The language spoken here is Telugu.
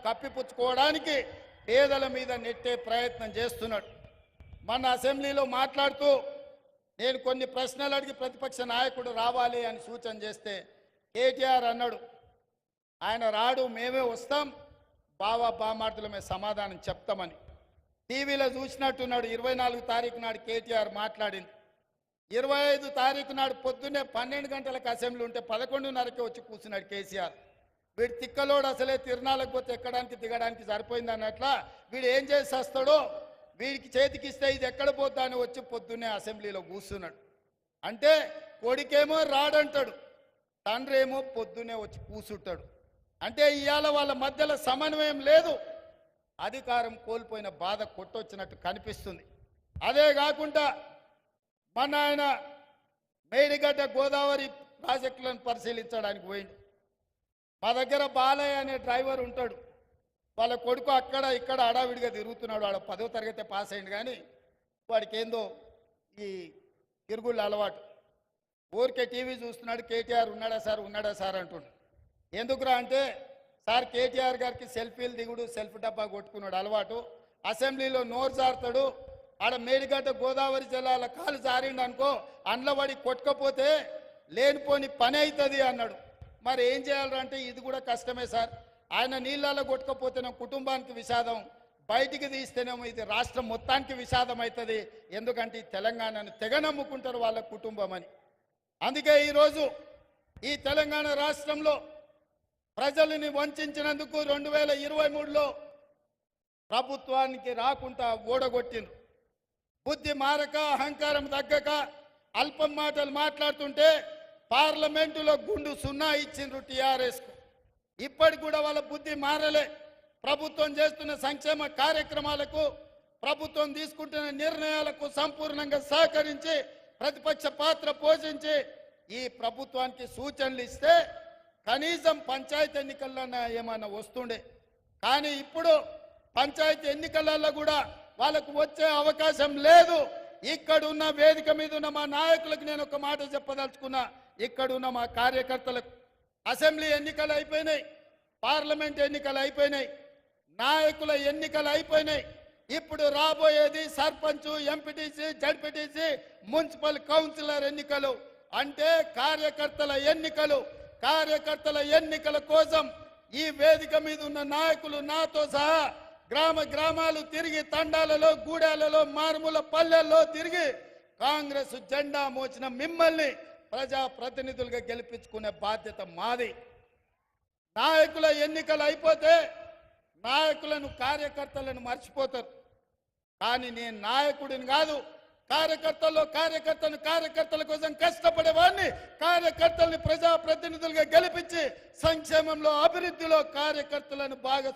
కప్పిపుచ్చుకోవడానికి పేదల మీద నెట్టే ప్రయత్నం చేస్తున్నాడు. మన అసెంబ్లీలో మాట్లాడుతూ నేను కొన్ని ప్రశ్నలు అడిగి ప్రతిపక్ష నాయకుడు రావాలి అని సూచన చేస్తే కేటీఆర్ అన్నాడు, ఆయన రాడు, మేమే వస్తాం, బావా బామార్దులమే సమాధానం చెప్తామని. టీవీలో చూసినట్టున్నాడు. 24 తారీఖు నాడు కేటీఆర్ మాట్లాడింది. 25 తారీఖు నాడు పొద్దున్నే 12 గంటలకు అసెంబ్లీ ఉంటే 11:30కి వచ్చి కూర్చున్నాడు కేసీఆర్. వీడు తిక్కలోడు, అసలే తిరణాలకు పోతే ఎక్కడానికి దిగడానికి సరిపోయింది అన్నట్ల వీడు ఏం చేసి వస్తాడో, వీడికి చేతికిస్తే ఇది ఎక్కడ పోతా అని వచ్చి పొద్దున్నే అసెంబ్లీలో కూర్చున్నాడు. అంటే కొడుకేమో రాడంటాడు, తండ్రి ఏమో పొద్దున్నే వచ్చి కూర్చుంటాడు. అంటే ఇవాళ వాళ్ళ మధ్యలో సమన్వయం లేదు. అధికారం కోల్పోయిన బాధ కొట్టొచ్చినట్టు కనిపిస్తుంది. అదే కాకుండా మన ఆయన మేడిగడ్డ గోదావరి ప్రాజెక్టులను పరిశీలించడానికి పోయిండు. మా దగ్గర బాలయ్య అనే డ్రైవర్ ఉంటాడు. వాళ్ళ కొడుకు అక్కడ ఇక్కడ అడావిడిగా తిరుగుతున్నాడు. వాడు 10వ తరగతి పాస్ అయింది, కానీ వాడికి ఏందో ఈ తిరుగుళ్ళు అలవాటు. ఊరికే టీవీ చూస్తున్నాడు. కేటీఆర్ ఉన్నాడా సార్ అంటుండు. ఎందుకురా అంటే, సార్ కేటీఆర్ గారికి సెల్ఫీలు దిగుడు, సెల్ఫ్ డబ్బా కొట్టుకున్నాడు అలవాటు. అసెంబ్లీలో నోరు జారుతాడు. ఆడ మేడిగడ్డ గోదావరి జిల్లాల కాలు జారిండు అనుకో, అండ్లబడి కొట్టుకపోతే లేనిపోని పని అవుతుంది అన్నాడు. మరి ఏం చేయాలంటే ఇది కూడా కష్టమే సార్. ఆయన నీళ్ళలో కొట్టుకపోతేనేమో కుటుంబానికి విషాదం, బయటికి తీస్తేనేమో ఇది రాష్ట్రం మొత్తానికి విషాదం అవుతుంది. ఎందుకంటే ఈ తెలంగాణను తెగ నమ్ముకుంటారు వాళ్ళ కుటుంబం అని. అందుకే ఈరోజు ఈ తెలంగాణ రాష్ట్రంలో ప్రజలని వంచినందుకు 2023లో ప్రభుత్వానికి రాకుండా ఓడగొట్టిండ్రు. బుద్ధి మారక, అహంకారం తగ్గక అల్పం మాటలు మాట్లాడుతుంటే పార్లమెంటులో గుండు 0 ఇచ్చిండ్రు టీఆర్ఎస్కు. ఇప్పటికి కూడా వాళ్ళ బుద్ధి మారలే. ప్రభుత్వం చేస్తున్న సంక్షేమ కార్యక్రమాలకు, ప్రభుత్వం తీసుకుంటున్న నిర్ణయాలకు సంపూర్ణంగా సహకరించి ప్రతిపక్ష పాత్ర పోషించి ఈ ప్రభుత్వానికి సూచనలు ఇస్తే కనీసం పంచాయతీ ఎన్నికల్లో ఏమన్నా వస్తుండే. కానీ ఇప్పుడు పంచాయతీ ఎన్నికలలో కూడా వాళ్ళకు వచ్చే అవకాశం లేదు. ఇక్కడున్న వేదిక మీద ఉన్న మా నాయకులకు నేను ఒక మాట చెప్పదలుచుకున్నా. ఇక్కడున్న మా కార్యకర్తలకు అసెంబ్లీ ఎన్నికలు అయిపోయినాయి, పార్లమెంట్ ఎన్నికలు అయిపోయినాయి, నాయకుల ఎన్నికలు అయిపోయినాయి. ఇప్పుడు రాబోయేది sarpanch, MPTC, ZPTC, municipal councillor ఎన్నికలు. అంటే కార్యకర్తల ఎన్నికలు. కార్యకర్తల ఎన్నికల కోసం ఈ వేదిక మీద ఉన్న నాయకులు నాతో సహా గ్రామాలు తిరిగి, తండాలలో, గూడాలలో, మారుమూల పల్లెల్లో తిరిగి కాంగ్రెస్ జెండా మోచిన మిమ్మల్ని ప్రజాప్రతినిధులుగా గెలిపించుకునే బాధ్యత మాది. నాయకుల ఎన్నికలు అయిపోతే నాయకులను, కార్యకర్తలను మర్చిపోతారు. కానీ నేను నాయకుడిని కాదు, కార్యకర్తల కోసం కష్టపడేవాడిని. కార్యకర్తల్ని ప్రజాప్రతినిధులుగా గెలిపించి సంక్షేమంలో, అభివృద్ధిలో కార్యకర్తలను బాగా